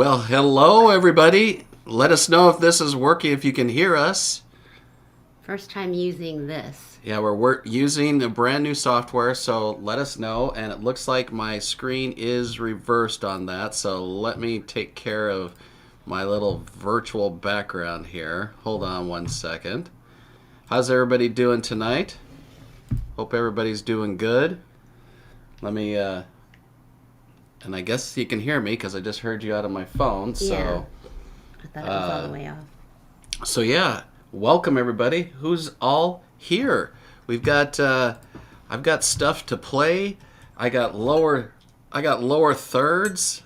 Well, hello everybody. Let us know if this is working, if you can hear us. First time using this. Yeah, we're using a brand new software, so let us know. And it looks like my screen is reversed on that, so let me take care of my little virtual background here. Hold on one second. How's everybody doing tonight? Hope everybody's doing good. Let me, and I guess you can hear me because I just heard you out of my phone, so... Yeah. I thought it was all the way off. So yeah, welcome everybody. Who's all here? We've got I've got stuff to play. I got lower thirds.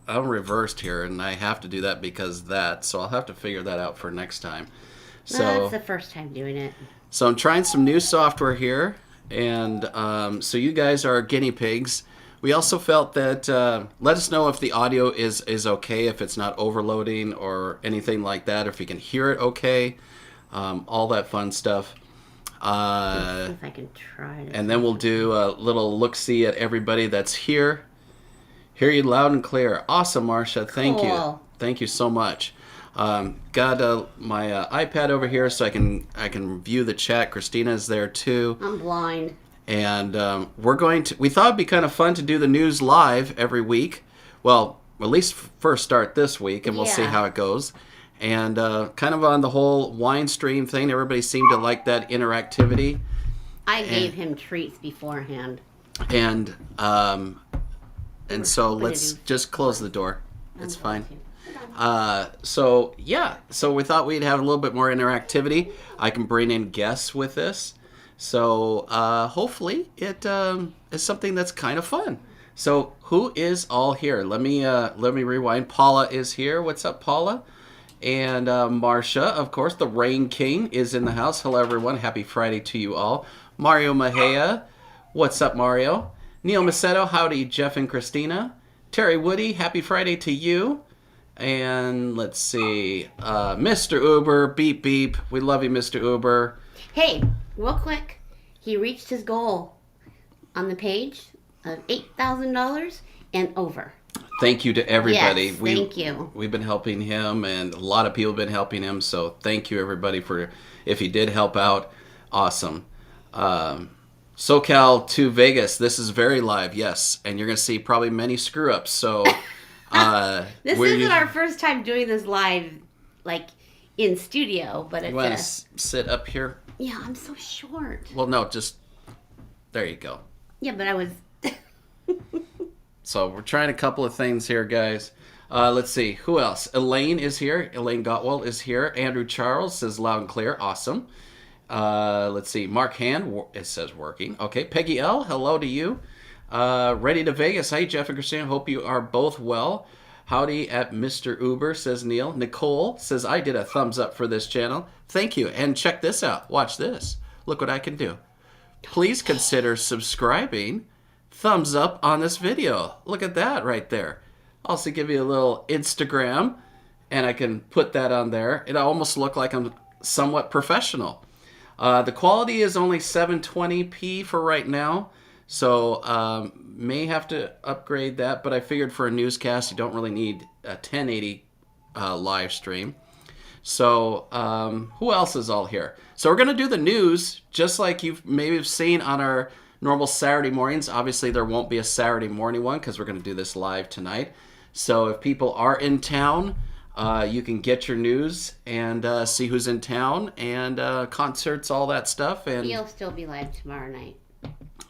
I'm reversed here and I have to do that because so I'll have to figure that out for next time. So That's the first time doing it. So I'm trying some new software here, and so you guys are guinea pigs. We also felt that let us know if the audio is okay, if it's not overloading or anything like that, if you can hear it okay, all that fun stuff. Let's see if I can try it. And then we'll do a little look-see at everybody that's here. Hear you loud and clear. Awesome, Marcia. Thank you. Cool. Thank you so much. Got my iPad over here so I can view the chat. Christina's there too. I'm blind. And we thought it'd be kind of fun to do the news live every week. Well, at least first start this week, and we'll see Yeah. how it goes. And kind of on the whole wine stream thing, everybody seemed to like that interactivity. I gave him treats beforehand. And so What let's did you- just close the door. It's I'm fine. going to. So we thought we'd have a little bit more interactivity. I can bring in guests with this. So hopefully it is something that's kind of fun. So who is all here? Let me rewind. Paula is here. What's up, Paula? And Marcia, of course, the Rain King is in the house. Hello, everyone. Happy Friday to you all. Mario Mejia. What's up, Mario? Neil Macedo. Howdy, Jeff and Christina. Terry Woody. Happy Friday to you. And let's see. Mr. Uber. Beep, beep. We love you, Mr. Uber. Hey, real quick. He reached his goal on the page of $8,000 and over. Thank you to everybody. Yes, thank you. We've been helping him, and a lot of people have been helping him. So thank you, everybody, for if you did help out. Awesome. SoCal to Vegas. This is very live, yes, and you're going to see probably many screw ups. So This isn't our first time doing this live, like in studio, but it's You want to sit up here? yeah. I'm so short. Well, no, just there you go. Yeah, but I was. So we're trying a couple of things here, guys. Let's see. Who else? Elaine is here. Elaine Gottwald is here. Andrew Charles says loud and clear. Awesome. Let's see. Mark Hand, it says working. Okay. Peggy L, hello to you. Ready to Vegas. Hey, Jeff and Christina. Hope you are both well. Howdy at Mr. Uber, says Neil. Nicole says, I did a thumbs up for this channel. Thank you. And check this out. Watch this. Look what I can do. Please consider subscribing. Thumbs up on this video. Look at that right there. Also give you a little Instagram, and I can put that on there. It almost look like I'm somewhat professional. The quality is only 720p for right now, so may have to upgrade that, but I figured for a newscast you don't really need a 1080 live stream. So who else is all here? So we're going to do the news just like you've maybe seen on our normal Saturday mornings. Obviously there won't be a Saturday morning one because we're going to do this live tonight. So if people are in town, you can get your news and see who's in town and concerts, all that stuff. And You'll still be live tomorrow night.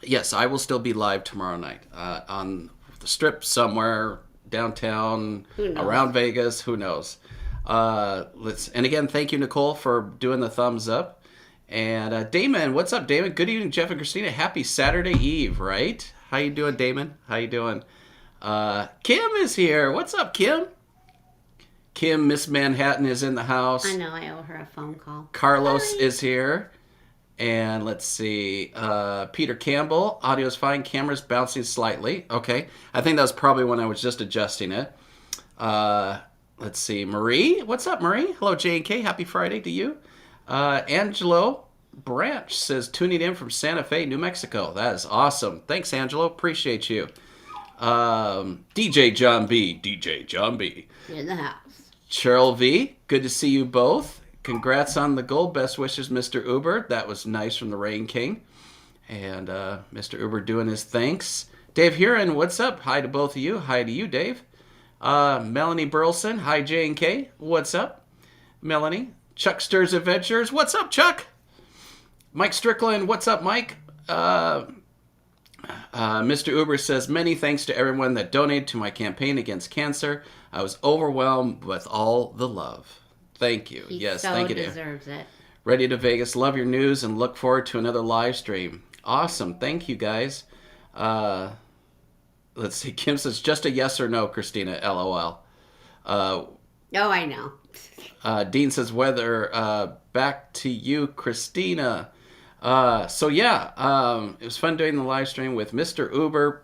yes, I will still be live tomorrow night on the Strip somewhere downtown, Who knows? around Vegas. Who knows? And again, thank you, Nicole, for doing the thumbs up. And Damon, what's up, Damon? Good evening, Jeff and Christina. Happy Saturday Eve, right? How you doing, Damon? How you doing? Kim is here. What's up, Kim? Kim, Miss Manhattan is in the house. I know. I owe her a phone call. Carlos Hi. is here. And let's see. Peter Campbell. Audio's fine. Camera's bouncing slightly. Okay. I think that was probably when I was just adjusting it. Let's see. Marie. What's up, Marie? Hello, J&K. Happy Friday to you. Angelo Branch says tuning in from Santa Fe, New Mexico. That is awesome. Thanks, Angelo. Appreciate you. DJ John B. DJ John B. In the house. Cheryl V. Good to see you both. Congrats on the goal. Best wishes, Mr. Uber. That was nice from the Rain King. And Mr. Uber doing his thanks. Dave Huron, what's up? Hi to both of you. Hi to you, Dave. Melanie Burleson. Hi, J&K. What's up? Melanie. Chuckster's Adventures. What's up, Chuck? Mike Strickland. What's up, Mike? Mr. Uber says, many thanks to everyone that donated to my campaign against cancer. I was overwhelmed with all the love. Thank you. Yes, thank you, Dave. Deserves it. Ready to Vegas. Love your news and look forward to another live stream. Awesome. Thank you, guys. Let's see. Kim says, just a yes or no, Christina. LOL. Oh, I know. Dean says, weather. Back to you, Christina. So yeah, it was fun doing the live stream with Mr. Uber,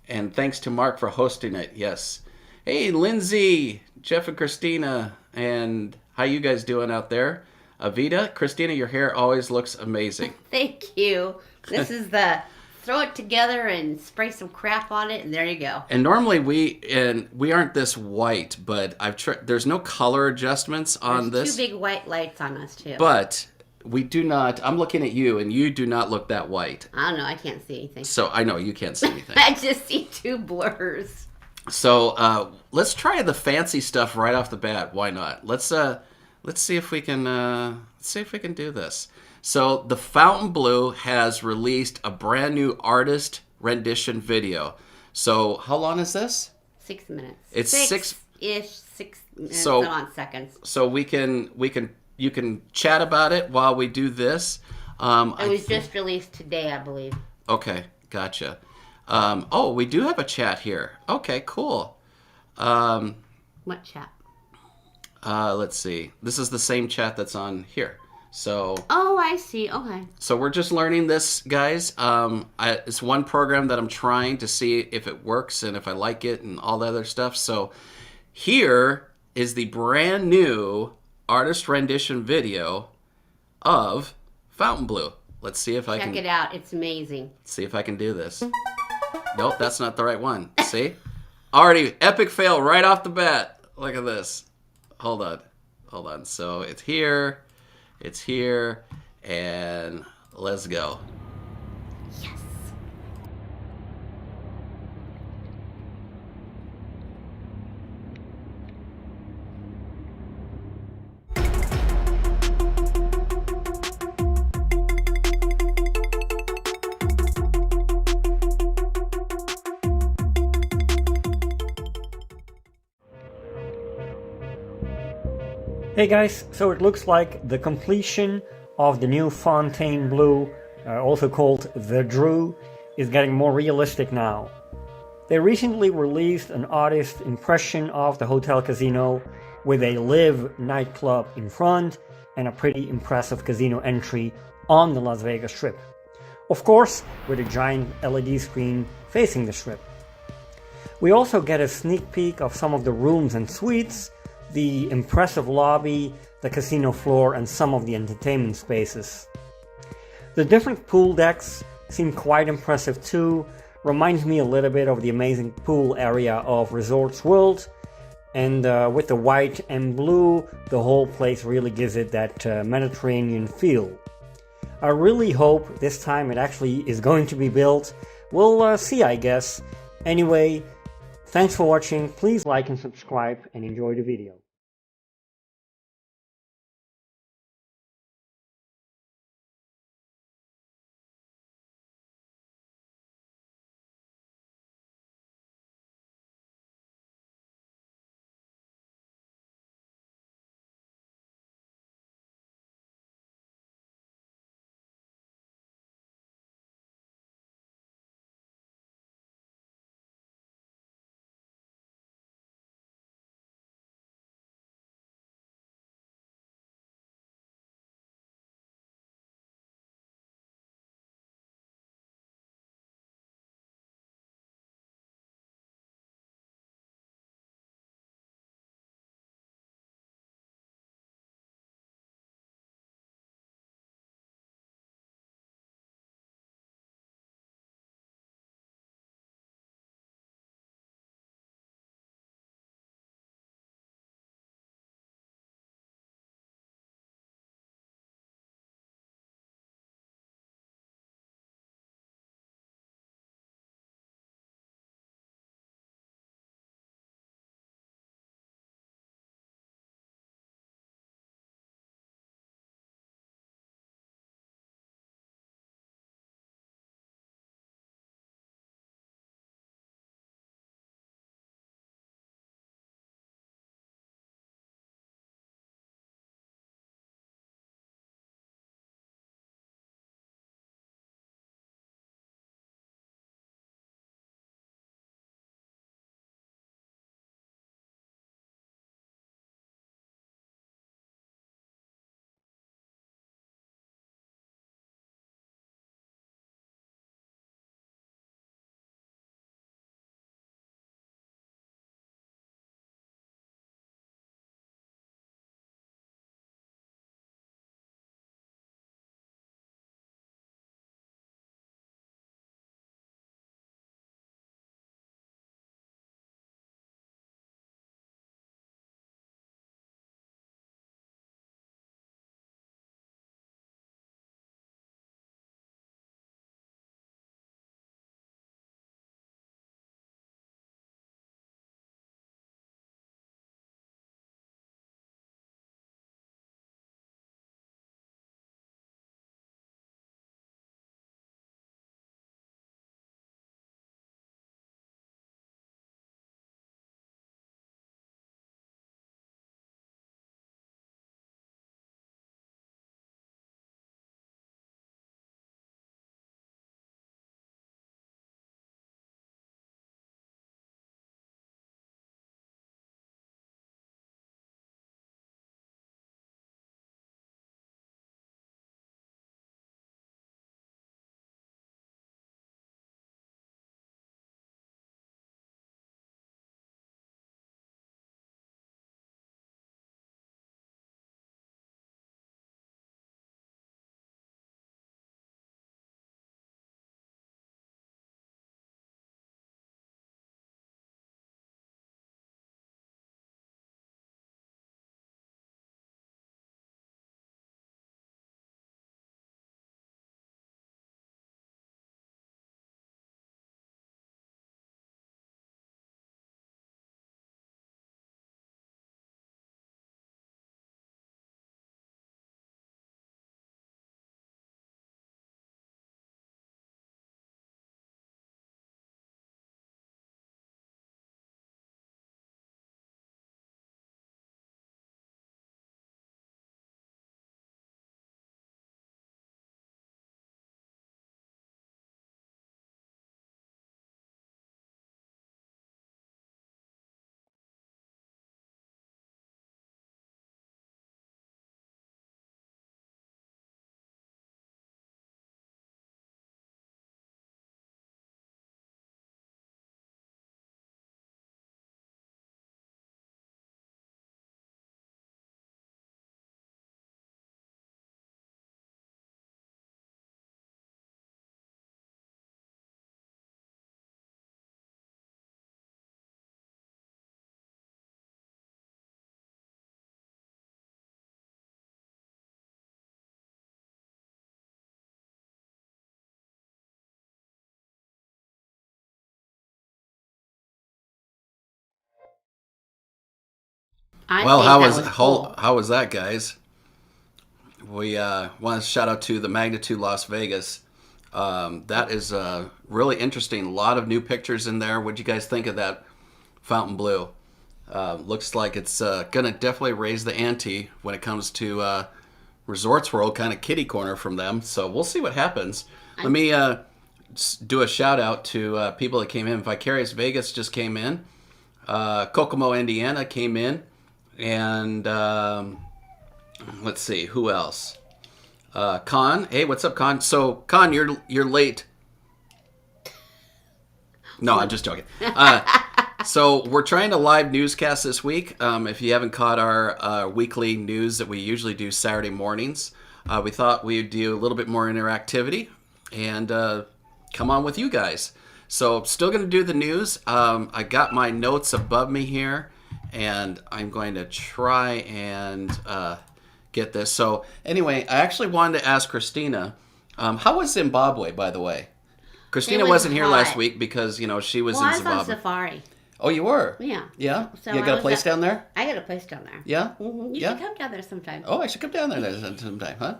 and thanks to Mark for hosting it. Yes. Hey, Lindsay, Jeff, and Christina, and how you guys doing out there? Avita, Christina, your hair always looks amazing. Thank you. This is the throw it together and spray some crap on it, and there you go. And normally we aren't this white, but I've tried. There's no color adjustments on There's this. 2 big white lights on us too. But we do not. I'm looking at you, and you do not look that white. I don't know. I can't see anything. So I know you can't see anything. I just see 2 blurs. So let's try the fancy stuff right off the bat. Why not? Let's see if we can do this. So the Fountain Blue has released a brand new artist rendition video. So how long is this? 6 minutes. It's 6-ish, 6 minutes So- on seconds. So you can chat about it while we do this. It was just released today, I believe. Okay, gotcha. We do have a chat here. Okay, cool. What chat? Let's see. This is the same chat that's on here. So Oh, I see. Okay. So we're just learning this, guys. It's one program that I'm trying to see if it works and if I like it and all that other stuff. So here is the brand new artist rendition video of Fountain Blue. Let's see if I Check can it out. It's amazing. see if I can do this. Nope, that's not the right one. See? Already epic fail right off the bat. Look at this. Hold on. So it's here, and let's go. Yes. Hey guys, so it looks like the completion of the new Fontainebleau, also called The Drew, is getting more realistic now. They recently released an artist impression of the hotel casino with a live nightclub in front and a pretty impressive casino entry on the Las Vegas Strip. Of course, with a giant LED screen facing the Strip. We also get a sneak peek of some of the rooms and suites, the impressive lobby, the casino floor, and some of the entertainment spaces. The different pool decks seem quite impressive too, reminds me a little bit of the amazing pool area of Resorts World, and with the white and blue, the whole place really gives it that Mediterranean feel. I really hope this time it actually is going to be built. We'll see, I guess. Anyway, thanks for watching, please like and subscribe and enjoy the video. Well, think how that was cool. how was that, guys? We want to shout out to the Magnitude Las Vegas. That is really interesting. A lot of new pictures in there. What'd you guys think of that Fountain Blue? Looks like it's gonna definitely raise the ante when it comes to Resorts World, kind of kitty corner from them. So we'll see what happens. Let me do a shout out to people that came in. Vicarious Vegas just came in. Kokomo, Indiana came in. And let's see, who else? Con. Hey, what's up, Con? So, Con, you're late. No, I'm just joking. So we're trying to live newscast this week. If you haven't caught our weekly news that we usually do Saturday mornings, we thought we'd do a little bit more interactivity and come on with you guys. So still going to do the news. I got my notes above me here, and I'm going to try and get this. So anyway, I actually wanted to ask Christina, how was Zimbabwe, by the way? Christina was wasn't here hot. last week because, she was Well, in I was on Zimbabwe. safari. Oh, you were? Yeah. Yeah? So you I got a was place at- down there? I got a place down there. Yeah? You Yeah? should come down there sometime. Oh, I should come down there sometime, huh?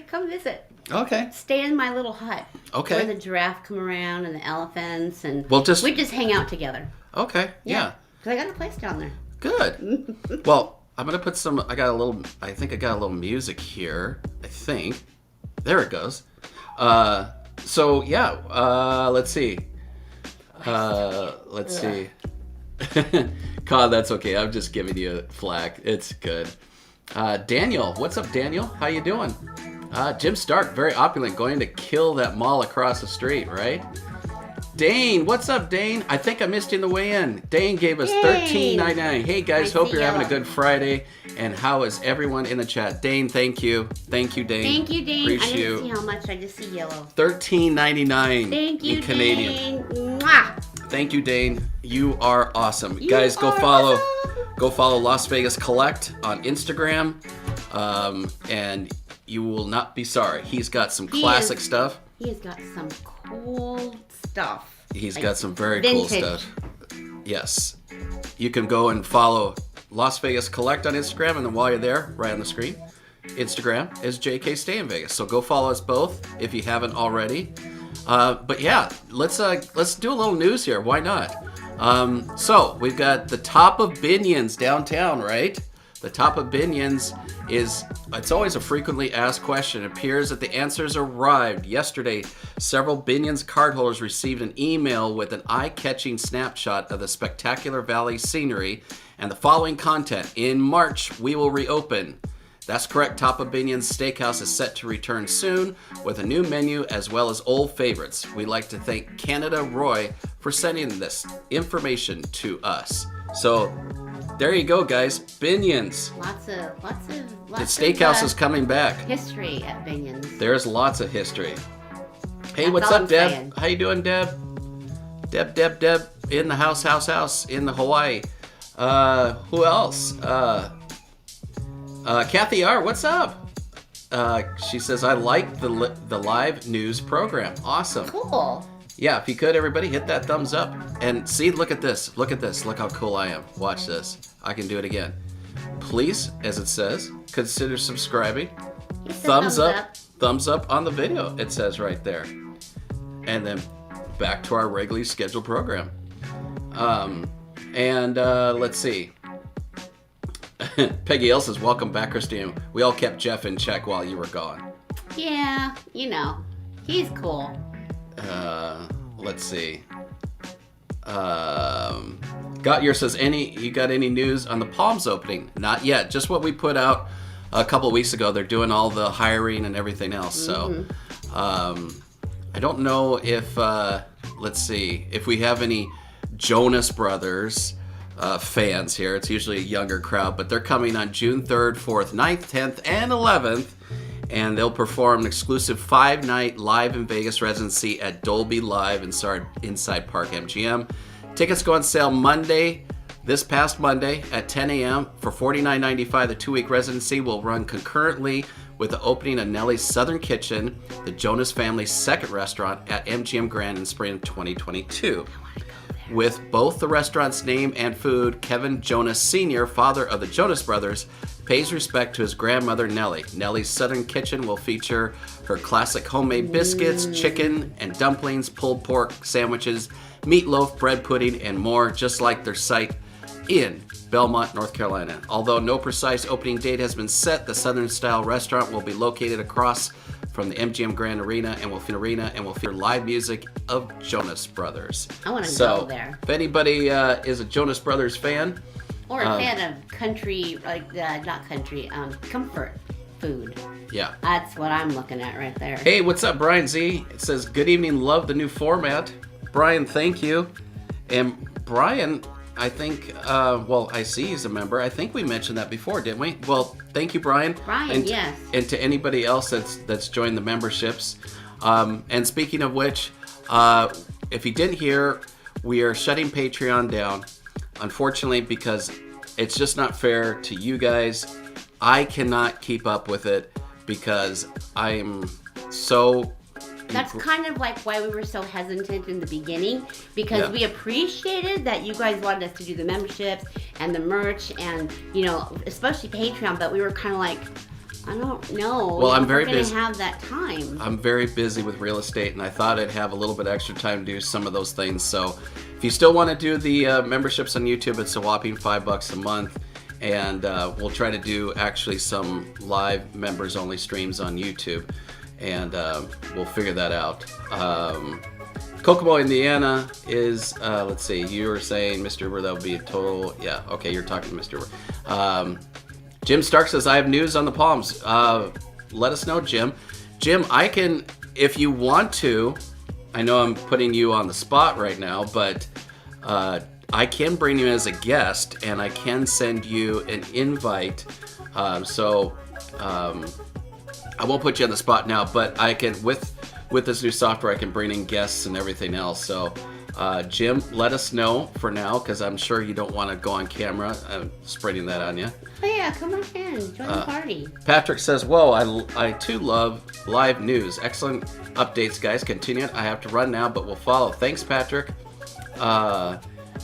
Come visit. Okay. Stay in my little hut. Okay. Where the giraffe come around and the elephants and Well, just- we just hang out together. Okay, yeah. Because I got a place down there. Good. Well, I'm gonna put some. I think I got a little music here. I think. There it goes. So yeah. Let's see. Let's see. God, that's okay. I'm just giving you flack. It's good. Daniel, what's up, Daniel? How you doing? Jim Stark, very opulent, going to kill that mall across the street, right? Dane, what's up, Dane? I think I missed you in the way in. Dane gave us $13.99. Hey guys, I hope see you're having a yellow. good Friday. And how is everyone in the chat? Dane, thank you. Thank you, Dane. Thank you, Dane. I Appreciate didn't see you. how much. I just see yellow. $13.99 Thank you, in Canadian. Dane. Mwah. Thank you, Dane. You are awesome. You Guys, go are follow. awesome. Go follow Las Vegas Collect on Instagram, and you will not be sorry. He's got some classic stuff. He has got some cool stuff. He's Like got some very cool vintage. stuff. Yes. You can go and follow Las Vegas Collect on Instagram, and then while you're there, right on the screen, Instagram is JK Stay in Vegas. So go follow us both if you haven't already. But yeah, let's do a little news here. Why not? So we've got the top of Binions downtown, right? The top of Binions it's always a frequently asked question. It appears that the answers arrived yesterday. Several Binions cardholders received an email with an eye-catching snapshot of the spectacular valley scenery and the following content. In March, we will reopen. That's correct. Top of Binion's Steakhouse is set to return soon with a new menu as well as old favorites. We'd like to thank Canada Roy for sending this information to us. So there you go, guys. Binions. Lots The of steakhouse is coming back. history at Binions. There's lots of history. Hey, That's what's all up, I'm Deb? saying. How you doing, Deb? Deb, in the house, in the Hawaii. Who else? Kathy R, what's up? She says, I like the live news program. Awesome. Cool. Yeah, if you could, everybody, hit that thumbs up. And see, look at this. Look at this. Look how cool I am. Watch this. I can do it again. Please, as it says, consider subscribing. Hit the Thumbs up. Thumbs up on the video, it says right there. And then back to our regularly scheduled program. Let's see. Peggy L says, welcome back, Christine. We all kept Jeff in check while you were gone. Yeah, he's cool. Let's see. Gotyer says, you got any news on the Palms opening? Not yet. Just what we put out a couple weeks ago. They're doing all the hiring and everything else. So, I don't know if, let's see, if we have any Jonas Brothers fans here. It's usually a younger crowd, but they're coming on June 3rd, 4th, 9th, 10th, and 11th. And they'll perform an exclusive 5-night live in Vegas residency at Dolby Live inside Park MGM. Tickets go on sale this past Monday at 10 a.m. For $49.95, the 2-week residency will run concurrently with the opening of Nelly's Southern Kitchen, the Jonas family's second restaurant at MGM Grand in spring of 2022. with both the restaurant's name and food, Kevin Jonas Sr., father of the Jonas Brothers, pays respect to his grandmother, Nellie. Nellie's Southern Kitchen will feature her classic homemade biscuits, chicken and dumplings, pulled pork sandwiches, meatloaf, bread pudding, and more, just like their site in Belmont, North Carolina. Although no precise opening date has been set, the Southern-style restaurant will be located across from the MGM Grand Arena and will feature live music of Jonas Brothers. I want to go there. If anybody is a Jonas Brothers fan, or a fan of country, comfort food. Yeah. That's what I'm looking at right there. Hey, what's up, Brian Z? It says, good evening, love the new format. Brian, thank you. And Brian, I think, I see he's a member. I think we mentioned that before, didn't we? Well, thank you, Brian. Brian, yes. And to anybody else that's joined the memberships. And speaking of which, if you didn't hear, we are shutting Patreon down, unfortunately, because it's just not fair to you guys. I cannot keep up with it because I'm so... That's kind of like why we were so hesitant in the beginning, because we appreciated that you guys wanted us to do the memberships and the merch and, especially Patreon, but we were kind of like, I don't know. Well, I'm very busy. busy. Have that time. I'm very busy with real estate, and I thought I'd have a little bit extra time to do some of those things. So if you still want to do the memberships on YouTube, it's a whopping $5 a month. And we'll try to do actually some live members-only streams on YouTube. And we'll figure that out. Kokomo, Indiana is, let's see, you were saying, Mr. Uber, that would be a total, yeah, okay, you're talking to Mr. Uber. Jim Stark says, I have news on the Palms. Let us know, Jim. Jim, I can, if you want to, I know I'm putting you on the spot right now, but I can bring you as a guest, and I can send you an invite. I won't put you on the spot now, but I can, with this new software, I can bring in guests and everything else. So, Jim, let us know for now, because I'm sure you don't want to go on camera. I'm spreading that on you. Oh yeah, come on in, join the party. Patrick says, whoa, I too love live news. Excellent updates, guys. Continue it. I have to run now, but we'll follow. Thanks, Patrick.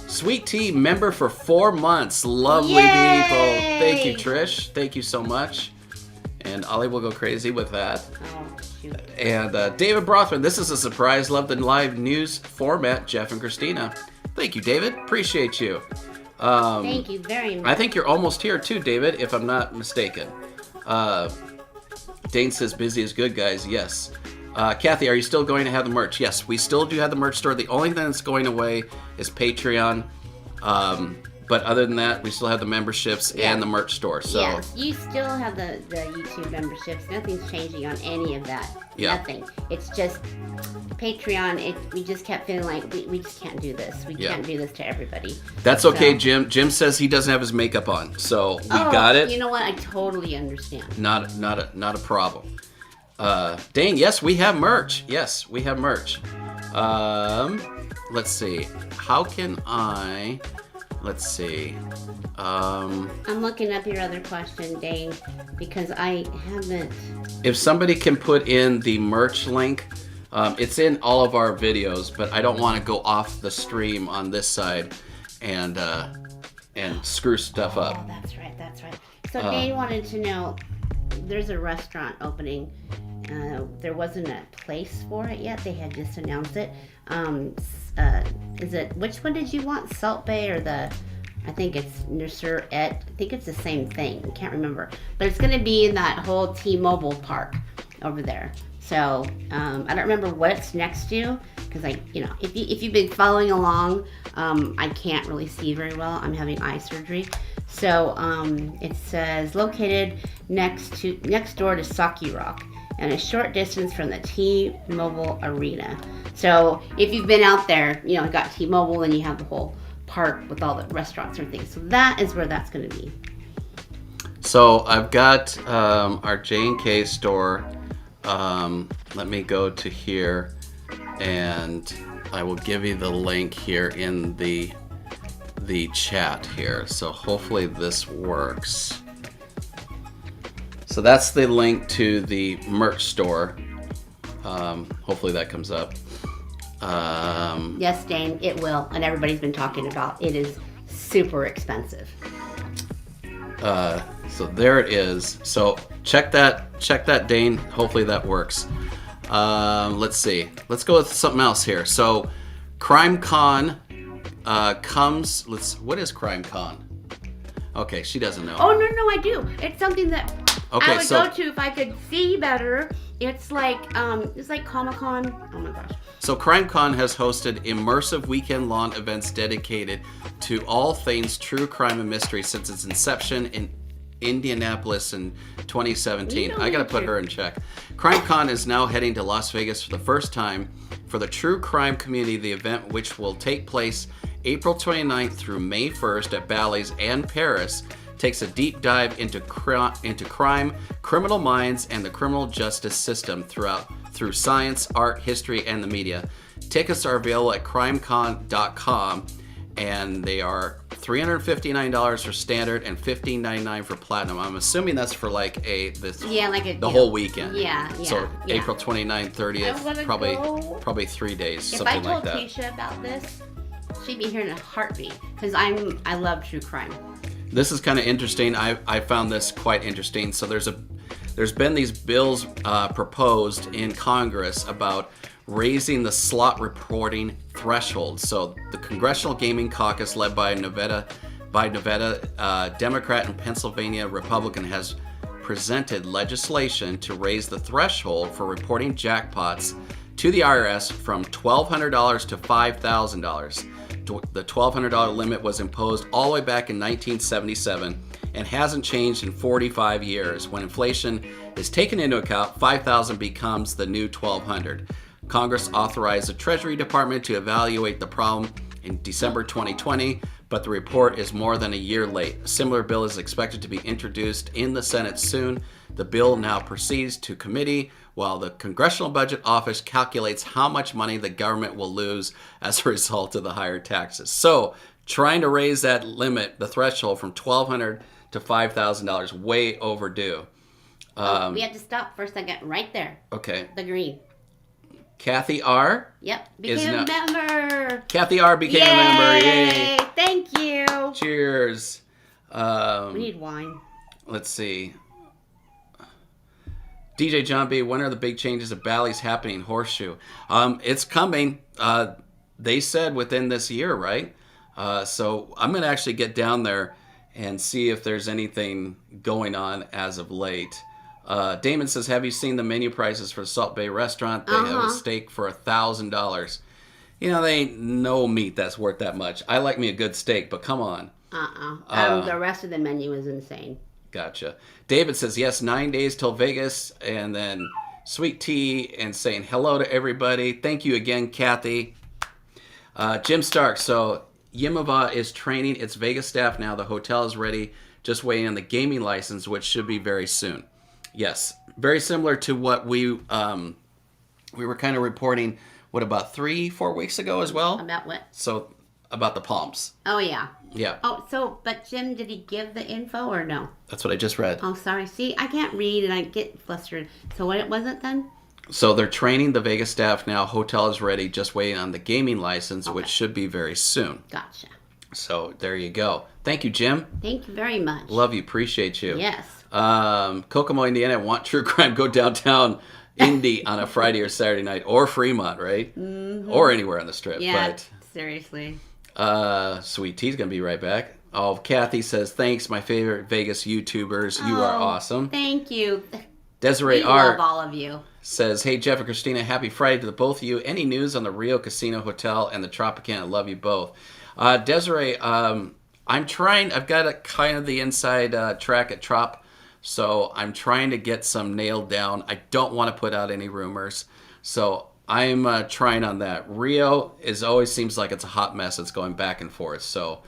Sweet Tea, member for 4 months. Lovely people. Thank you, Trish. Thank you so much. And Ollie will go crazy with that. Oh, shoot. And David Brothman, this is a surprise. Love the live news format, Jeff and Christina. Thank you, David. Appreciate you. Thank you very much. I think you're almost here too, David, if I'm not mistaken. Dane says busy is good, guys. Yes. Kathy, are you still going to have the merch? Yes, we still do have the merch store. The only thing that's going away is Patreon. But other than that, we still have the memberships and the merch store. So yes, you still have the YouTube memberships. Nothing's changing on any of that. Yeah. Nothing. It's just Patreon. We just kept feeling like we just can't do this. We can't do this to everybody. That's okay, Jim. Jim says he doesn't have his makeup on, so we got it. You know what? I totally understand. Not a problem. Dane, yes, we have merch. Yes, we have merch. Let's see. How can I? Let's see. I'm looking up your other question, Dane, because I haven't. If somebody can put in the merch link, it's in all of our videos, but I don't want to go off the stream on this side and screw stuff up. Oh, that's right. So Dane wanted to know, there's a restaurant opening. There wasn't a place for it yet. They had just announced it. Which one did you want? Salt Bay or I think it's Nurser Et. I think it's the same thing. I can't remember. But it's going to be in that whole T-Mobile park over there. So I don't remember what it's next to, because if you've been following along, I can't really see very well. I'm having eye surgery. So it says located next door to Saki Rock, and a short distance from the T-Mobile Arena. So if you've been out there, you got T-Mobile and you have the whole park with all the restaurants and things. So that is where that's going to be. So I've got our J&K store. Let me go to here, and I will give you the link here in the chat here. So hopefully this works. So that's the link to the merch store. Hopefully that comes up. Yes, Dane, it will, and everybody's been talking about it. Is super expensive. So there it is. So check that, Dane. Hopefully that works. Let's see. Let's go with something else here. So CrimeCon comes. What is CrimeCon? Okay, she doesn't know. Oh, no, I do. It's something that Okay, I would so- go to if I could see better. It's like Comic-Con. Oh my gosh. So CrimeCon has hosted immersive weekend-long events dedicated to all things true crime and mystery since its inception in Indianapolis in 2017. You know I gotta me put too. her in check. CrimeCon is now heading to Las Vegas for the first time for the true crime community. The event, which will take place April 29th through May 1st at Bally's and Paris, takes a deep dive into crime, criminal minds, and the criminal justice system through science, art, history, and the media. Tickets are available at crimecon.com, and they are $359 for standard and $15.99 for platinum. I'm assuming that's for like the whole weekend. Yeah. So yeah. April 29th, 30th, I wanna probably go. probably 3 days, If something I told like that. Keisha about this, she'd be here in a heartbeat because I love true crime. This is kind of interesting. I found this quite interesting. So there's been these bills proposed in Congress about raising the slot reporting threshold. So the Congressional Gaming Caucus, led by Nevada Democrat and Pennsylvania Republican, has presented legislation to raise the threshold for reporting jackpots to the IRS from $1,200 to $5,000. The $1,200 limit was imposed all the way back in 1977 and hasn't changed in 45 years. When inflation is taken into account, $5,000 becomes the new $1,200. Congress authorized the Treasury Department to evaluate the problem in December 2020, but the report is more than a year late. A similar bill is expected to be introduced in the Senate soon. The bill now proceeds to committee while the Congressional Budget Office calculates how much money the government will lose as a result of the higher taxes. So, trying to raise that limit, the threshold, from $1,200 to $5,000, way overdue. We have to stop for a second right there. Okay. The green. Kathy R. Yep. Is Became a now- member. Kathy R. became a member. Yay! Thank you. Cheers. We need wine. Let's see. DJ John B, when are the big changes at Bally's happening? Horseshoe. It's coming. They said within this year, right? So I'm going to actually get down there and see if there's anything going on as of late. Damon says, have you seen the menu prices for Salt Bay Restaurant? They have a steak for $1,000. You know, they ain't no meat that's worth that much. I like me a good steak, but come on. The rest of the menu is insane. Gotcha. David says, yes, 9 days till Vegas, and then sweet tea and saying hello to everybody. Thank you again, Kathy. Jim Stark, so Yimava is training its Vegas staff now. The hotel is ready, just waiting on the gaming license, which should be very soon. Yes, very similar to what we were kind of reporting, about 3-4 weeks ago as well? About what? So, about the Palms. Oh, yeah. Yeah, But Jim, did he give the info or no? that's what I just read. Oh, sorry. See, I can't read and I get flustered. So what was it then? So they're training the Vegas staff now. Hotel is ready, just waiting on the gaming license, which should be very soon. Gotcha. So there you go. Thank you, Jim. Thank you very much. Love you. Appreciate you. Yes. Kokomo, Indiana. Want true crime? Go downtown Indy on a Friday or Saturday night, or Fremont, right? Mm-hmm. Or anywhere on the Strip. Yeah, seriously. Sweet Tea's gonna be right back. Oh, Kathy says, thanks, my favorite Vegas YouTubers. You are awesome. Thank you. Desiree We R. love all of you. says, hey, Jeff and Christina, happy Friday to the both of you. Any news on the Rio Casino Hotel and the Tropicana? Love you both. Desiree, I'm trying. I've got a kind of the inside track at Trop, so I'm trying to get some nailed down. I don't want to put out any rumors, so I'm trying on that. Rio always seems like it's a hot mess. It's going back and forth, so...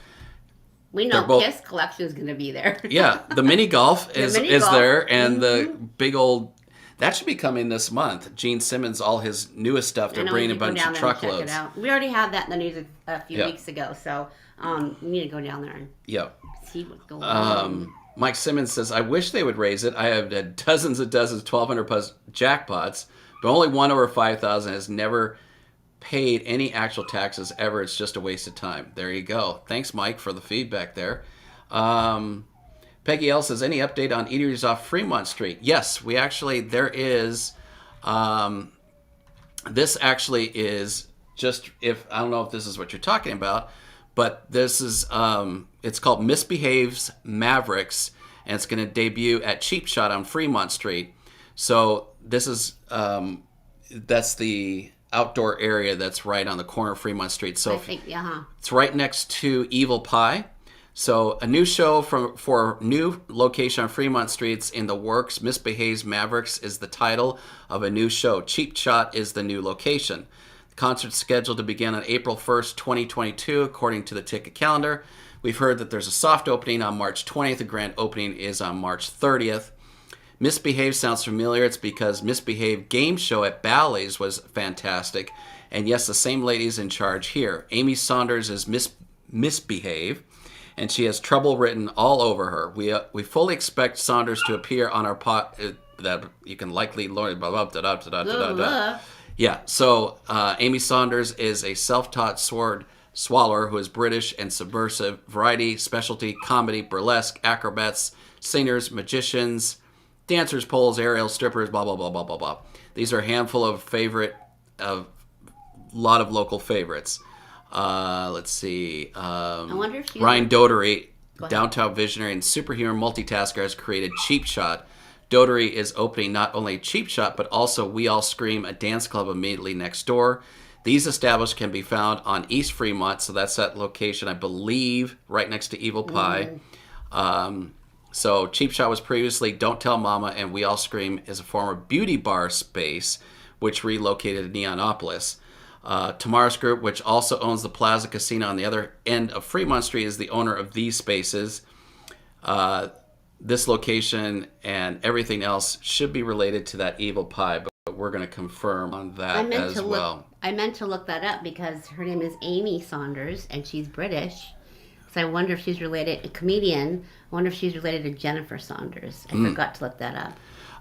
We know both- Kiss Collection is going to be there. Yeah, the mini golf is mini golf. there, and the big old... That should be coming this month. Gene Simmons, all his newest stuff, they're bringing a bunch of truckloads. Check it out. We already had that in the news a few Yeah. weeks ago, so we need to go down there and Yeah. see what's going on. Mike Simmons says, I wish they would raise it. I have had dozens and dozens, 1,200 plus jackpots, but only one over 5,000 has never paid any actual taxes ever. It's just a waste of time. There you go. Thanks, Mike, for the feedback there. Peggy L says, any update on eateries off Fremont Street? Yes, there is. This actually is just, I don't know if this is what you're talking about, but this is, it's called Misbehaves Mavericks, and it's going to debut at Cheap Shot on Fremont Street. So this is, that's the outdoor area that's right on the corner of Fremont Street. So it's right next to Evil Pie. So a new show for new location on Fremont Street's in the works. Misbehaves Mavericks is the title of a new show. Cheap Shot is the new location. The concert's scheduled to begin on April 1st, 2022, according to the ticket calendar. We've heard that there's a soft opening on March 20th. The grand opening is on March 30th. Misbehave sounds familiar. It's because Misbehave game show at Bally's was fantastic. And yes, the same lady's in charge here. Amy Saunders is Misbehave, and she has trouble written all over her. We fully expect Saunders to appear on our that you can likely learn. Yeah, so Amy Saunders is a self-taught sword swallower who is British and subversive. Variety, specialty, comedy, burlesque, acrobats, singers, magicians, dancers, poles, aerial, strippers, blah, blah, blah, blah, blah, blah. These are a handful of lot of local favorites. Let's see. I wonder if Ryan Doherty, downtown visionary and superhuman multitasker, has created Cheap Shot. Doherty is opening not only Cheap Shot, but also We All Scream, a dance club immediately next door. These establishments can be found on East Fremont, so that's that location, I believe, right next to Evil Pie. So Cheap Shot was previously Don't Tell Mama, and We All Scream is a former beauty bar space, which relocated to Neonopolis. Tamaris Group, which also owns the Plaza Casino on the other end of Fremont Street, is the owner of these spaces. This location and everything else should be related to that Evil Pie, but we're going to confirm on that as well. I meant to look that up because her name is Amy Saunders, and she's British. So I wonder if she's related, a comedian. I wonder if she's related to Jennifer Saunders. I forgot to look that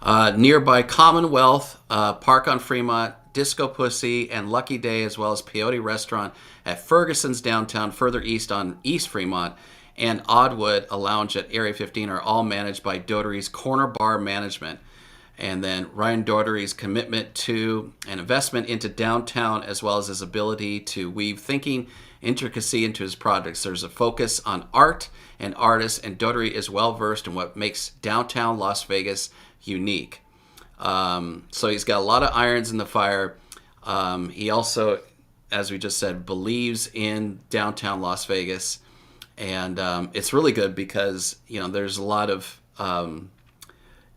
up. Nearby Commonwealth, Park on Fremont, Disco Pussy, and Lucky Day, as well as Peyote Restaurant at Ferguson's downtown, further east on East Fremont, and Oddwood, a lounge at Area 15, are all managed by Doherty's Corner Bar Management. And then Ryan Doherty's commitment to and investment into downtown, as well as his ability to weave thinking intricacy into his projects. There's a focus on art and artists, and Doherty is well versed in what makes downtown Las Vegas unique. So he's got a lot of irons in the fire. He also, as we just said, believes in downtown Las Vegas, and it's really good because there's a lot of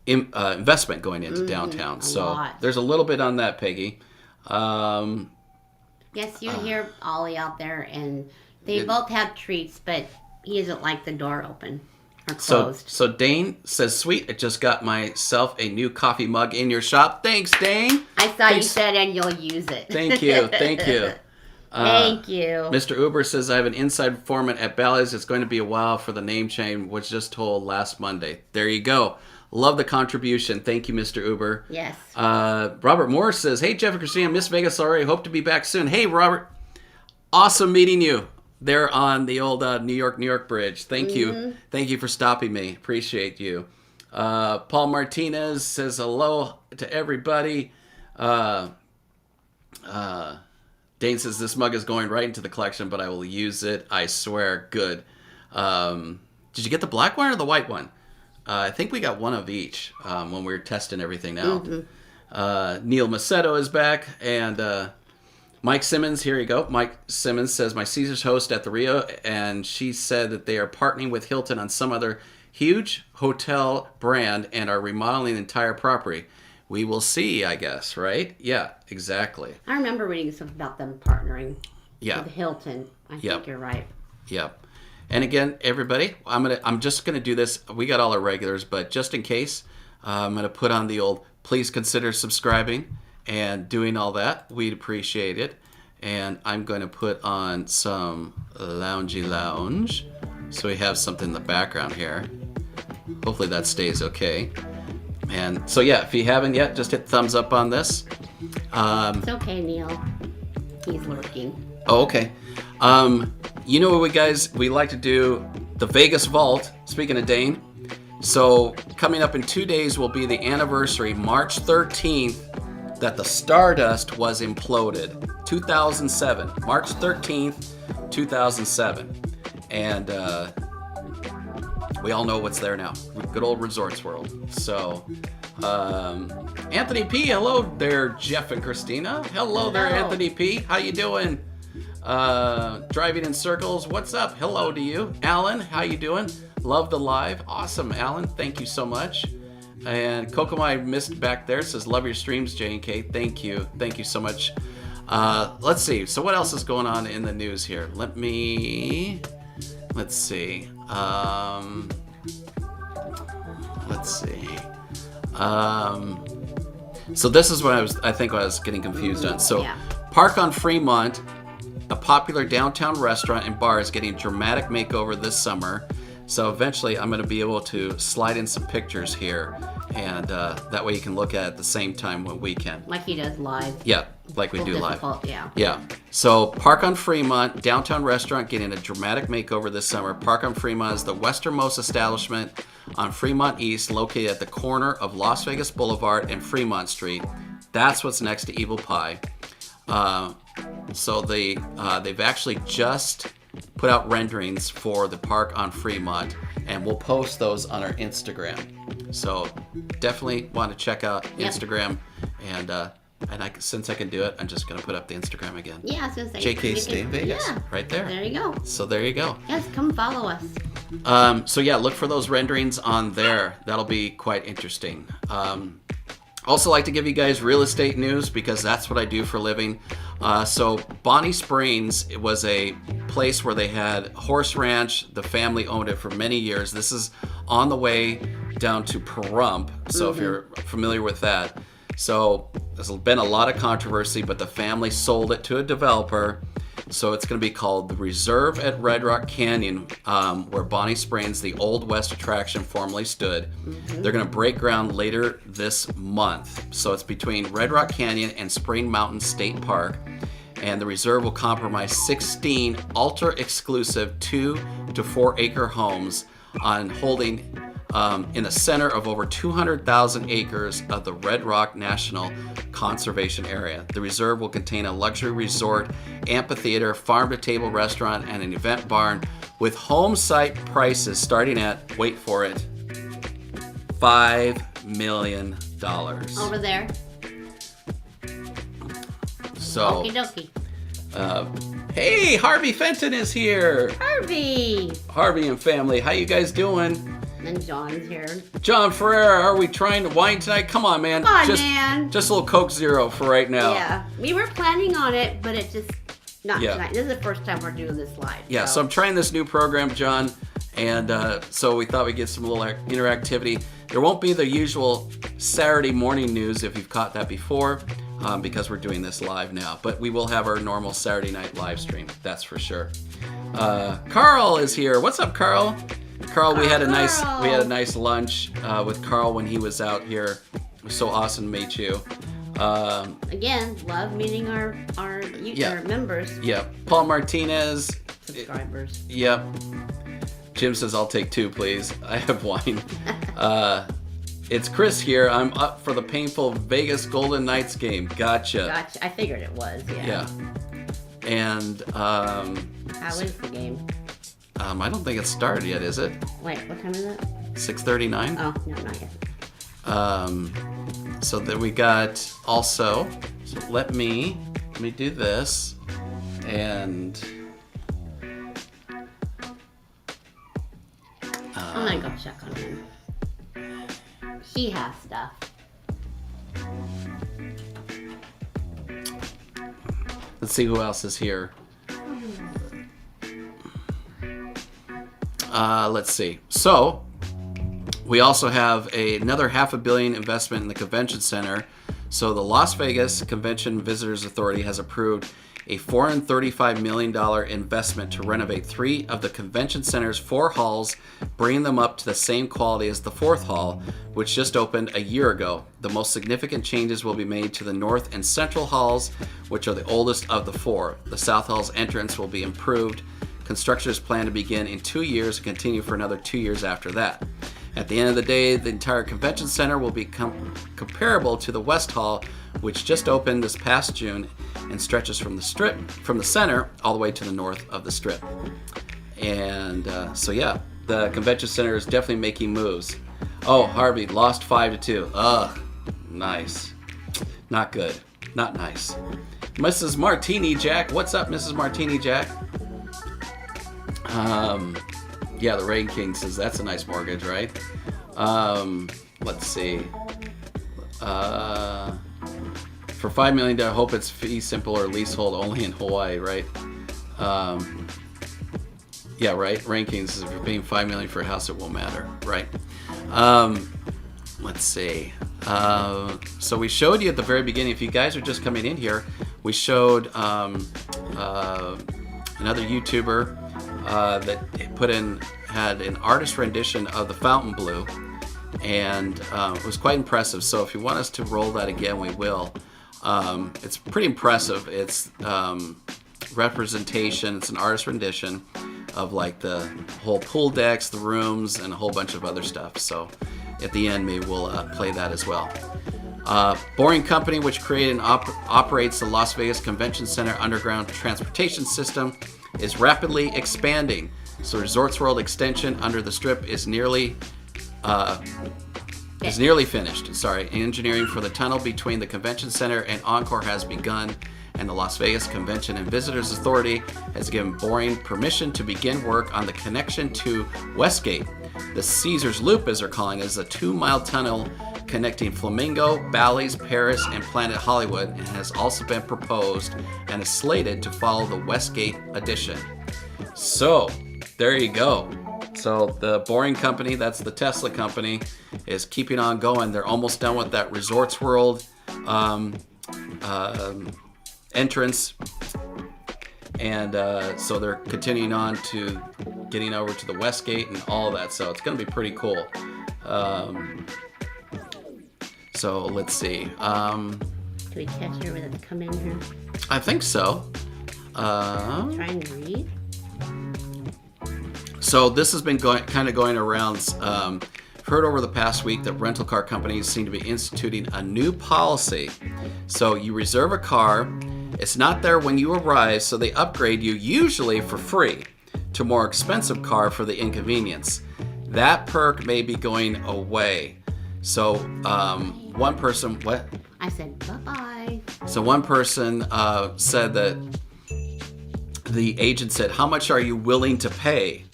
investment going into downtown. So there's a little bit on that, Peggy. Yes, you hear Ollie out there, and they both have treats, but he doesn't like the door open or closed. So Dane says, sweet, I just got myself a new coffee mug in your shop. Thanks, Dane. I saw you said, and you'll use it. Thank you. Thank you. Thank you. Mr. Uber says, I have an inside informant at Bally's. It's going to be a while for the name change, was just told last Monday. There you go. Love the contribution. Thank you, Mr. Uber. Yes. Robert Morris says, hey, Jeff and Christina, miss Vegas already. Hope to be back soon. Hey, Robert. Awesome meeting you there on the old New York Bridge. Thank you. Thank you for stopping me. Appreciate you. Paul Martinez says hello to everybody. Dane says, this mug is going right into the collection, but I will use it. I swear. Good. Did you get the black one or the white one? I think we got one of each when we were testing everything out. Neil Macedo is back, and Mike Simmons, here you go. Mike Simmons says, my Caesars host at the Rio, and she said that they are partnering with Hilton on some other huge hotel brand and are remodeling the entire property. We will see, I guess, right? Yeah, exactly. I remember reading something about them partnering with Hilton. I think you're right. Yep. And again, everybody, I'm just gonna do this. We got all our regulars, but just in case, I'm gonna put on the old please consider subscribing and doing all that. We'd appreciate it. And I'm going to put on some loungy lounge, so we have something in the background here. Hopefully that stays okay. And so yeah, if you haven't yet, just hit thumbs up on this. It's okay, Neil. He's lurking. Oh, okay. You know what, guys? We like to do the Vegas Vault. Speaking of Dane. So coming up in 2 days will be the anniversary, March 13th, that the Stardust was imploded. 2007. March 13th, 2007. And we all know what's there now. Good old Resorts World. So, Anthony P, hello there, Jeff and Christina. Hello there, Anthony P. How you doing? Driving in circles. What's up? Hello to you. Alan, how you doing? Love the live. Awesome, Alan. Thank you so much. And Kokomo, I missed back there, says, love your streams, J&K. Thank you. Thank you so much. Let's see. So what else is going on in the news here? Let's see. So this is what I think I was getting confused on. So Park on Fremont, a popular downtown restaurant and bar, is getting a dramatic makeover this summer. So eventually I'm going to be able to slide in some pictures here, and that way you can look at it at the same time when we can. Like he does live. Yeah, like we do live. Yeah. Yeah. So Park on Fremont, downtown restaurant, getting a dramatic makeover this summer. Park on Fremont is the westernmost establishment on Fremont East, located at the corner of Las Vegas Boulevard and Fremont Street. That's what's next to Evil Pie. So they've actually just put out renderings for the Park on Fremont, and we'll post those on our Instagram. So definitely want to check out Instagram, and since I can do it, I'm just gonna put up the Instagram again. Yeah, I was gonna say JK Stay in Vegas, right there. There you go. So there you go. Yes, come follow us. So yeah, look for those renderings on there. That'll be quite interesting. Also like to give you guys real estate news because that's what I do for a living. So Bonnie Springs, it was a place where they had horse ranch. The family owned it for many years. This is on the way down to Pahrump. So if you're familiar with that. So there's been a lot of controversy, but the family sold it to a developer. So it's going to be called the Reserve at Red Rock Canyon, where Bonnie Springs, the Old West attraction, formerly stood. They're going to break ground later this month. So it's between Red Rock Canyon and Spring Mountain State Park. And the reserve will comprise 16 ultra-exclusive 2 to 4 acre homes on holding in the center of over 200,000 acres of the Red Rock National Conservation Area. The reserve will contain a luxury resort, amphitheater, farm-to-table restaurant, and an event barn with home site prices starting at, wait for it, $5 million. Over there. So, Okie dokie. hey, Harvey Fenton is here. Harvey and family, how you guys doing? And John's here. John Ferrer, are we trying to wine tonight? Come on, man. Come on, man. Just a little Coke Zero for right now. Yeah, we were planning on it, but it just not Yeah. tonight. This is the first time we're doing this live. Yeah, so I'm trying this new program, John, and so we thought we'd get some little interactivity. There won't be the usual Saturday morning news if you've caught that before, because we're doing this live now. But we will have our normal Saturday night live stream, that's for sure. Carl is here. What's up, Carl? Carl, we had a nice lunch with Carl when he was out here. It was so awesome to meet you. Again, love meeting our members. Yeah, Paul Martinez. Subscribers. Yep. Jim says, I'll take 2, please. I have wine. It's Chris here. I'm up for the painful Vegas Golden Knights game. Gotcha. I figured it was, Yeah. And, how is the game? I don't think it's started yet, is it? Wait, what time is it? 6:39? Oh, no, not yet. So then we got also, so let me do this, and I'm gonna go check on him. He has stuff. let's see who else is here. Let's see. So we also have another $500 million investment in the convention center. So the Las Vegas Convention and Visitors Authority has approved a $435 million investment to renovate 3 of the convention center's 4 halls, bringing them up to the same quality as the 4th hall, which just opened a year ago. The most significant changes will be made to the north and central halls, which are the oldest of the 4. The south hall's entrance will be improved. Construction is planned to begin in 2 years and continue for another 2 years after that. At the end of the day, the entire convention center will be comparable to the West Hall, which just opened this past June and stretches from the center all the way to the north of the Strip. And so yeah, the convention center is definitely making moves. Oh, Harvey lost 5-2. Ugh, nice. Not good. Not nice. Mrs. Martini Jack, what's up, Mrs. Martini Jack? Yeah, the Rain King says that's a nice mortgage, right? Let's see. For $5 million, I hope it's fee simple or leasehold only in Hawaii, right? Yeah, right. Rain King says if you're paying $5 million for a house, it won't matter, right? Let's see. So we showed you at the very beginning. If you guys are just coming in here, we showed another YouTuber that had an artist rendition of the Fountain Blue, and it was quite impressive. So if you want us to roll that again, we will. It's pretty impressive. It's representation. It's an artist rendition of like the whole pool decks, the rooms, and a whole bunch of other stuff. So at the end, maybe we'll play that as well. Boring Company, which created and operates the Las Vegas Convention Center underground transportation system, is rapidly expanding. So Resorts World extension under the Strip is nearly finished. Engineering for the tunnel between the convention center and Encore has begun, and the Las Vegas Convention and Visitors Authority has given Boring permission to begin work on the connection to Westgate. The Caesars Loop, as they're calling it, is a 2-mile tunnel connecting Flamingo, Bally's, Paris, and Planet Hollywood, and has also been proposed and is slated to follow the Westgate addition. So, there you go. So the Boring Company, that's the Tesla company, is keeping on going. They're almost done with that Resorts World entrance. And so they're continuing on to getting over to the Westgate and all of that. So it's going to be pretty cool. So let's see. Do we catch her when it's come in here? I think so. Try and read. So this has been going around. Heard over the past week that rental car companies seem to be instituting a new policy. So you reserve a car, it's not there when you arrive, so they upgrade you usually for free to a more expensive car for the inconvenience. That perk may be going away. So one person, what? I said bye-bye. So one person said that the agent said, "How much are you willing to pay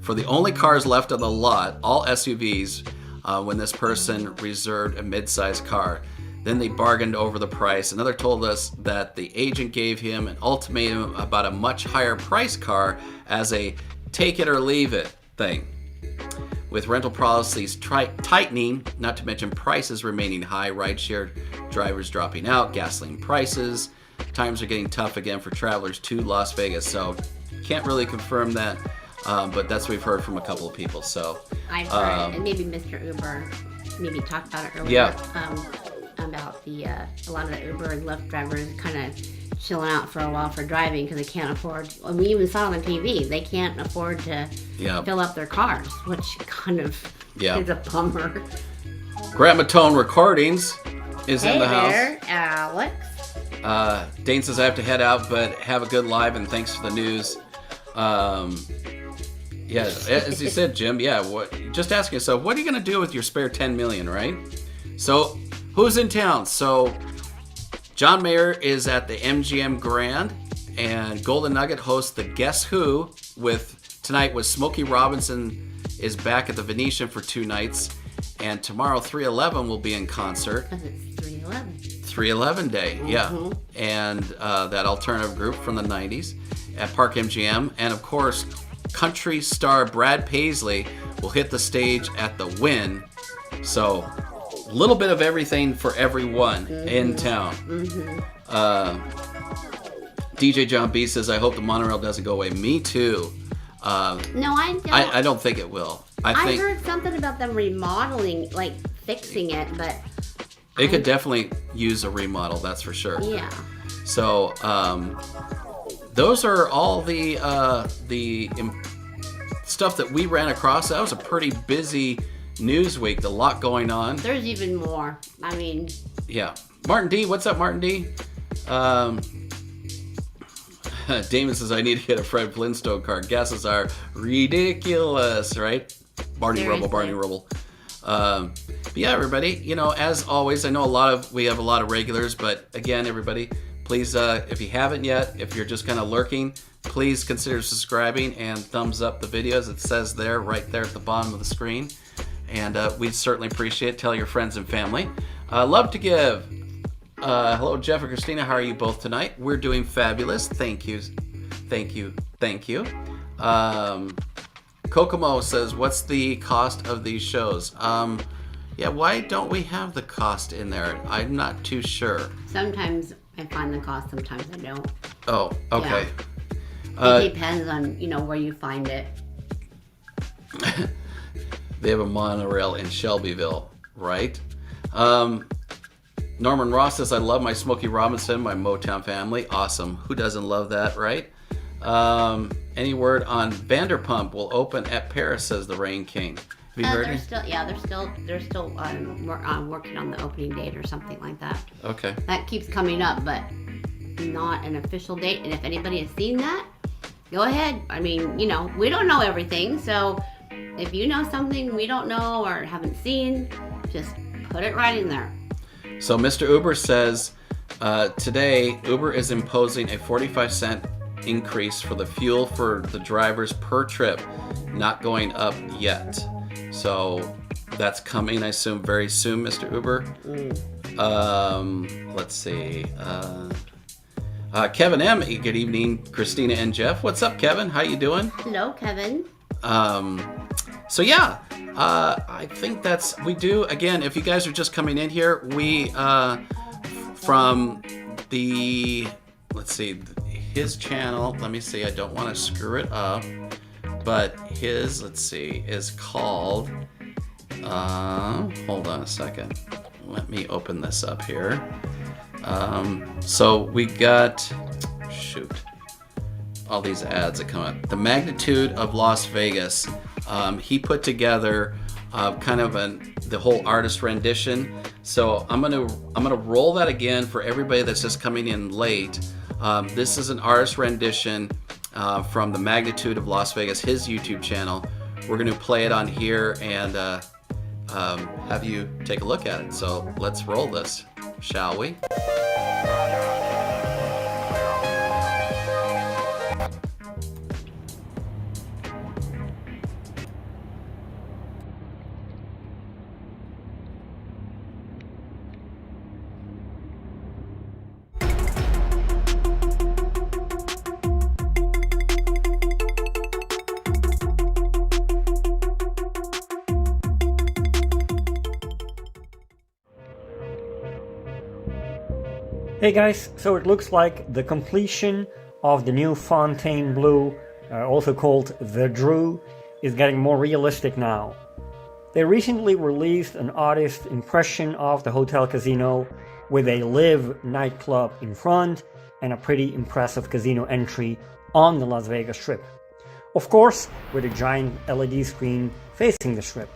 for the only cars left on the lot, all SUVs," when this person reserved a mid-sized car? Then they bargained over the price. Another told us that the agent gave him an ultimatum about a much higher price car as a take it or leave it thing. With rental policies tightening, not to mention prices remaining high, rideshare drivers dropping out, gasoline prices, times are getting tough again for travelers to Las Vegas. So can't really confirm that. But that's what we've heard from a couple of people. So I've heard, and maybe Mr. Uber maybe talked about it earlier. Yeah. About the a lot of the Uber and Lyft drivers kind of chilling out for a while for driving because they can't afford. And we even saw it on TV. They can't afford to fill up their cars, which kind of is a bummer. Grammatone Recordings is in the house. Hey there, Alex. Dane says I have to head out, but have a good live and thanks for the news. Yeah, as you said, Jim. Yeah, just ask yourself, what are you going to do with your spare $10 million, right? So, who's in town? So, John Mayer is at the MGM Grand, and Golden Nugget hosts the Guess Who tonight with Smokey Robinson is back at the Venetian for 2 nights, and tomorrow 311 will be in concert. Because it's 311. 311 Day, yeah, and that alternative group from the 90s at Park MGM, and of course, country star Brad Paisley will hit the stage at the Wynn. So a little bit of everything for everyone in town. DJ John B says, I hope the monorail doesn't go away. Me too. No, I don't. I don't think it will. I think heard something about them remodeling, like fixing it, but it could definitely use a remodel, that's for sure. yeah. So those are all the stuff that we ran across. That was a pretty busy news week. A lot going on. There's even more. I mean, yeah. Martin D, what's up, Martin D? Damon says, I need to get a Fred Flintstone card. Guesses are ridiculous, right? Barney Seriously. Rubble. But yeah, everybody, you know, as always, I know we have a lot of regulars, but again, everybody, please, if you haven't yet, if you're just kind of lurking, please consider subscribing and thumbs up the videos. It says there, right there at the bottom of the screen. And we'd certainly appreciate it. Tell your friends and family. Love to give. Hello, Jeff and Christina. How are you both tonight? We're doing fabulous. Thank you. Kokomo says, what's the cost of these shows? Yeah, why don't we have the cost in there? I'm not too sure. sometimes I find the cost, sometimes I don't. Oh, okay. It depends on, where you find it. They have a monorail in Shelbyville, right? Norman Ross says, I love my Smokey Robinson, my Motown family. Awesome. Who doesn't love that, right? Any word on Vanderpump will open at Paris, says the Rain King. Have you heard? They're still working on the opening date or something like that. Okay. That keeps coming up, but not an official date. And if anybody has seen that, go ahead. I mean, we don't know everything, so if you know something we don't know or haven't seen, just put it right in there. So Mr. Uber says, today Uber is imposing a 45-cent increase for the fuel for the drivers per trip, not going up yet. So that's coming, I assume, very soon, Mr. Uber. Let's see. Kevin M, good evening, Christina and Jeff. What's up, Kevin? How you doing? Hello, Kevin. So yeah, I think we do, again, if you guys are just coming in here, we, from the, let's see, his channel, let me see, I don't want to screw it up, but his, let's see, is called, hold on a second, let me open this up here. So we got, shoot, all these ads that come up. The Magnitude of Las Vegas. He put together kind of the whole artist rendition. So I'm gonna roll that again for everybody that's just coming in late. This is an artist rendition from The Magnitude of Las Vegas, his YouTube channel. We're gonna play it on here and have you take a look at it. So let's roll this, shall we? Hey guys, so it looks like the completion of the new Fontainebleau, also called The Drew, is getting more realistic now. They recently released an artist impression of the hotel casino with a live nightclub in front and a pretty impressive casino entry on the Las Vegas Strip. Of course, with a giant LED screen facing the Strip.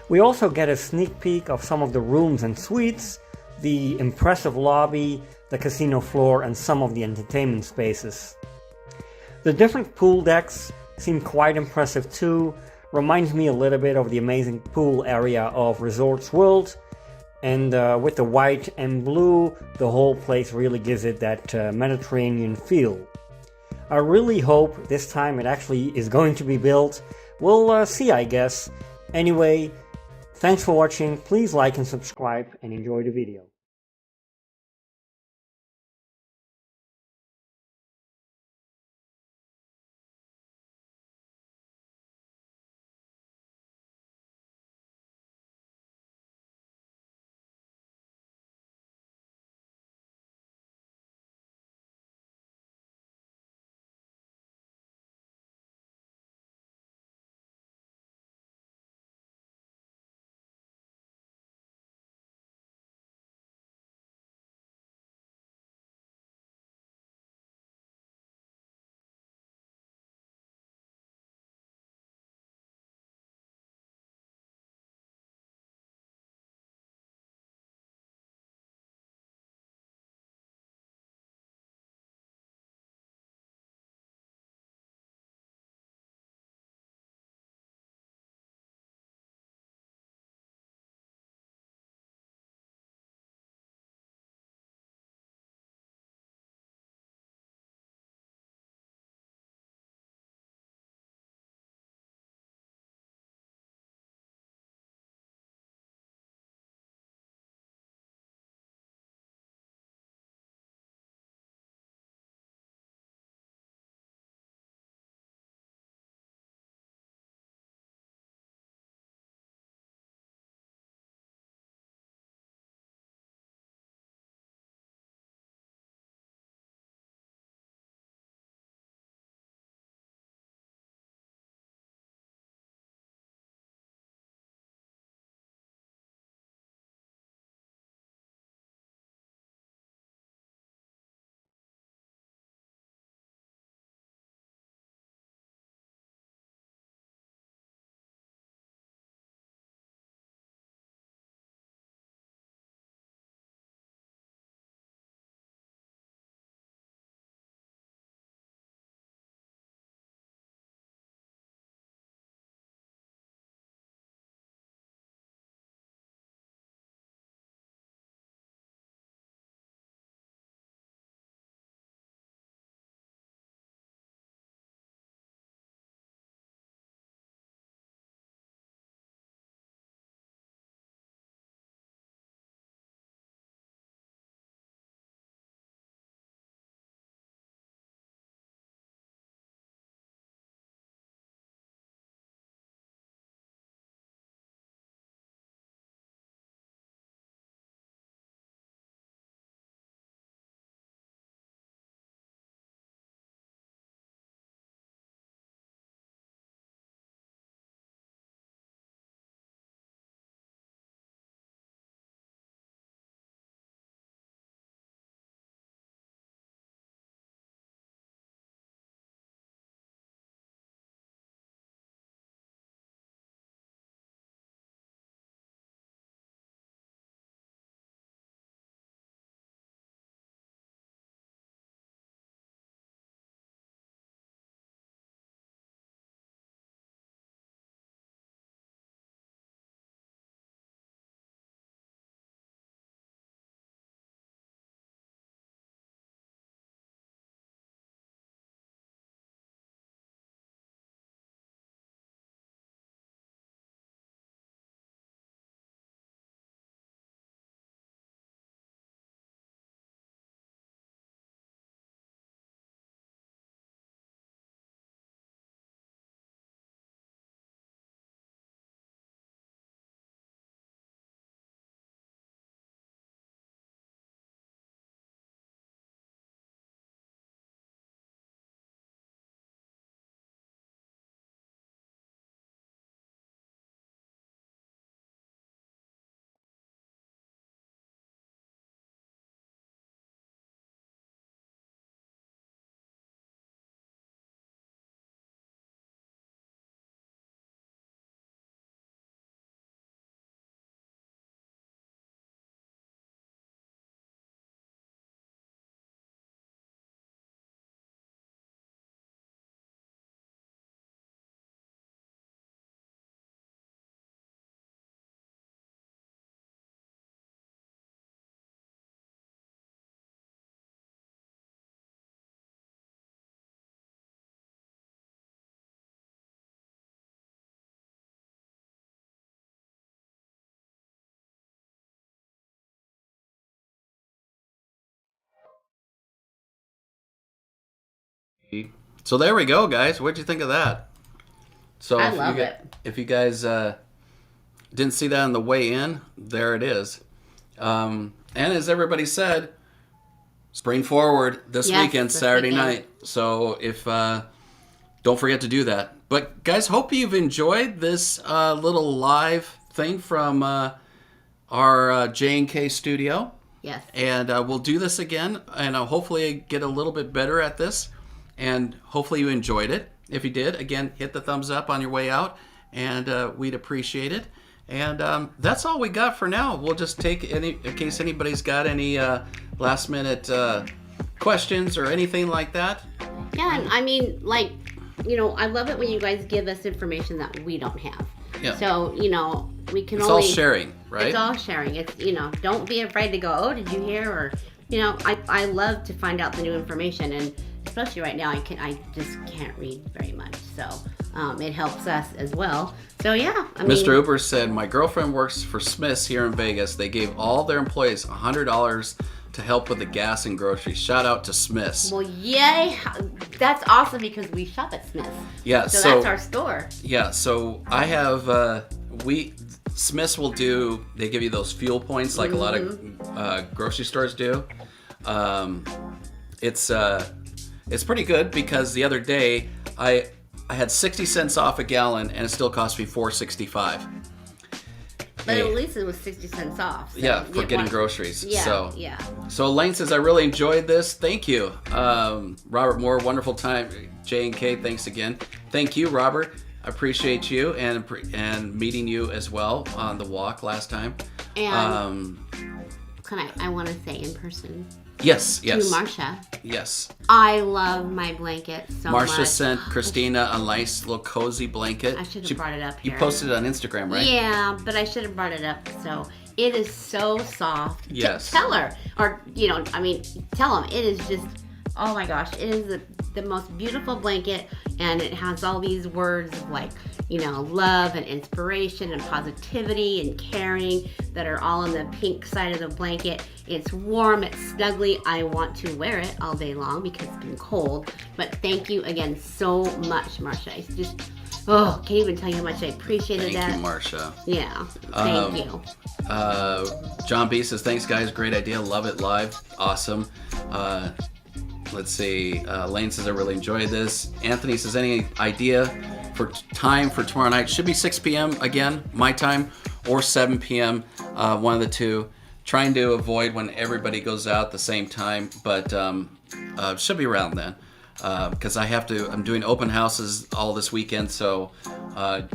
We also get a sneak peek of some of the rooms and suites, the impressive lobby, the casino floor, and some of the entertainment spaces. The different pool decks seem quite impressive too, reminds me a little bit of the amazing pool area of Resorts World, and with the white and blue, the whole place really gives it that Mediterranean feel. I really hope this time it actually is going to be built. We'll see, I guess. Anyway, thanks for watching, please like and subscribe and enjoy the video. So there we go, guys. What'd you think of that? So I love it. If you guys didn't see that on the way in, there it is. And as everybody said, spring forward this weekend, this Saturday weekend. night. So if don't forget to do that. But guys, hope you've enjoyed this little live thing from our J&K studio. Yes. And we'll do this again, and hopefully get a little bit better at this. And hopefully you enjoyed it. If you did, again, hit the thumbs up on your way out, and we'd appreciate it. And that's all we got for now. We'll just take in case anybody's got any last minute questions or anything like that. Yeah, and I mean, like, you know, I love it when you guys give us information that we don't have. Yeah. So, you know, we can It's only... all sharing, right? It's all sharing. It's, you know, don't be afraid to go, oh, did you hear? Or, you know, I love to find out the new information, and especially right now, I just can't read very much. So it helps us as well. So yeah, I mean, Mr. Uber said, my girlfriend works for Smith's here in Vegas. They gave all their employees $100 to help with the gas and groceries. Shout out to Smith's. well, yay, that's awesome because we shop at Smith's. Yeah, So so that's our store. yeah, so I have Smith's will do. They give you those fuel points like a lot of grocery stores do. It's pretty good because the other day I had 60 cents off a gallon and it still cost me $4.65. But Hey. at least it was 60 cents off. So Yeah, you for get getting one- groceries. Yeah, So yeah. So Elaine says, I really enjoyed this. Thank you. Robert Moore, wonderful time. J&K, thanks again. Thank you, Robert. I appreciate you and meeting you as well on the walk last time. And I want to say in person Yes. to Marsha, Yes. I love my blanket so much. Marsha sent Christina a nice little cozy blanket. I should have brought it up You here. posted it on Instagram, right? Yeah, but I should have brought it up. So it is so soft. Yes. Tell her, or you know, I mean, tell them. It is just, oh my gosh, it is the most beautiful blanket, and it has all these words of like, you know, love and inspiration and positivity and caring that are all on the pink side of the blanket. It's warm, it's snuggly. I want to wear it all day long because it's been cold. But thank you again so much, Marsha. It's just, oh, can't even tell you how much I appreciated Thank that. you, Marsha. Yeah, thank you. John B says, thanks, guys. Great idea. Love it live. Awesome. Let's see. Lane says, I really enjoyed this. Anthony says, any idea for time for tomorrow night? Should be 6 p.m. again, my time, or 7 p.m., one of the two. Trying to avoid when everybody goes out at the same time, but should be around then. Because I'm doing open houses all this weekend, so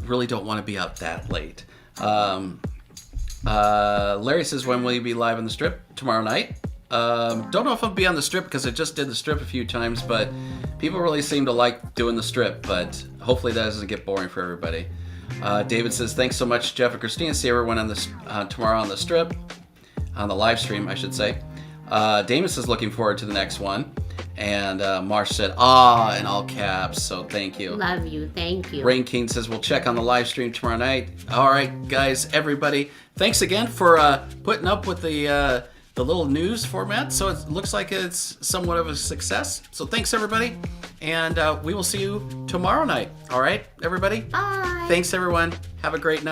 really don't want to be out that late. Larry says, when will you be live on the Strip? Tomorrow night. Don't know if I'll be on the Strip because I just did the Strip a few times, but people really seem to like doing the Strip, but hopefully that doesn't get boring for everybody. David says, thanks so much, Jeff and Christina. See everyone on this tomorrow on the Strip, on the live stream, I should say. Damus is looking forward to the next one. And Marsh said, in all caps, so thank you. Love you, thank you. Rain King says, we'll check on the live stream tomorrow night. All right, guys, everybody, thanks again for putting up with the little news format. So it looks like it's somewhat of a success. So thanks, everybody. And we will see you tomorrow night. All right, everybody? Bye. Thanks, everyone. Have a great night.